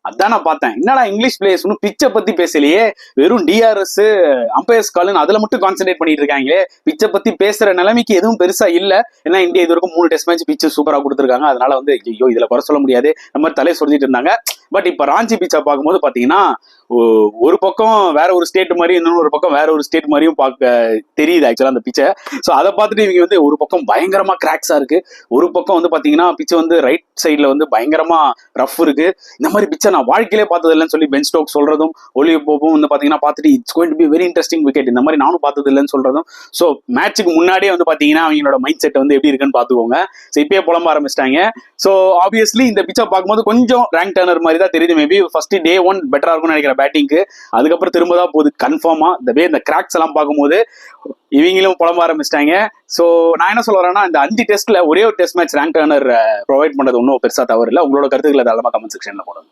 அதான் நான் பார்த்தேன், என்னடா இங்கிலீஷ் பிளேயர்ஸ் ஒன்னும் பிச்சை பத்தி பேசலையே, வெறும் டிஆர்எஸ் அம்பையர்ஸ் கால்னு அதுல மட்டும் கான்சென்ட்ரேட் பண்ணிட்டு இருக்காங்களே, பிச்சை பத்தி பேசுற நிலைமைக்கு எதுவும் பெருசா இல்ல. ஏன்னா இந்தியா இது வரைக்கும் 3 டெஸ்ட் மேட்ச் பிச்சு சூப்பரா கொடுத்துருக்காங்க. அதனால வந்து ஐயோ இதுல குறை சொல்ல முடியாது, நம்ம மாதிரி தலையை சொல்லிட்டு இருந்தாங்க. பட் இப்ப ராஞ்சி பிச்சை பார்க்கும்போது பாத்தீங்கன்னா ஒரு பக்கம் வேற ஒரு ஸ்டேட் மாதிரி, இன்னொரு பக்கம் வேற ஒரு ஸ்டேட் மாதிரியும் பார்க்க தெரியுது ஆக்சுவலா அந்த பிச்சை. ஸோ அதை பார்த்துட்டு இவங்க வந்து ஒரு பக்கம் பயங்கரமா கிராக்ஸா இருக்கு, ஒரு பக்கம் வந்து பாத்தீங்கன்னா பிச்சை வந்து ரைட் சைட்ல வந்து பயங்கரமா ரஃப் இருக்கு. இந்த மாதிரி பிச்சை நான் வாழ்க்கையிலே பார்த்தது இல்லைன்னு சொல்லி பென் ஸ்டோக்ஸ் சொல்றதும், ஒலிவ் போப்பும் வந்து பாத்தீங்கன்னா பார்த்துட்டு it's going to be very interesting wicket, இந்த மாதிரி நானும் பார்த்தது இல்லைன்னு சொல்றதும். ஸோ மேட்சுக்கு முன்னாடியே வந்து பாத்தீங்கன்னா அவங்களோட மைண்ட் செட் வந்து எப்படி இருக்குன்னு பாத்துக்கோங்க. ஸோ இப்பயே புலம்ப ஆரம்பிச்சிட்டாங்க. ஸோ ஆப்வியஸ்லி இந்த பிச்சை பார்க்கும்போது கொஞ்சம் ரேங்க் டர்னர் மாதிரி தான் தெரியுது. மேபி ஃபர்ஸ்ட் டே 1 பெட்டரா இருக்கும்னு நினைக்கிறேன் பேட்டிங்க்கு, அதுக்கப்புறம் திரும்ப தான் போகுது கன்ஃபார்மா. இந்த கிராக்ஸ் எல்லாம் பார்க்கும்போது இவங்களும் புலம்ப ஆரம்பிச்சிட்டாங்க. ஸோ நான் என்ன சொல்ல வரேன்னா, இந்த 5 டெஸ்ட்ல ஒரே ஒரு test match rank turner provide பண்ணது ஒன்றும் பெருசா தவறு இல்லை. உங்களோட கருத்துக்களை தாராளமா கமெண்ட் செக்ஷன்ல போடுங்க.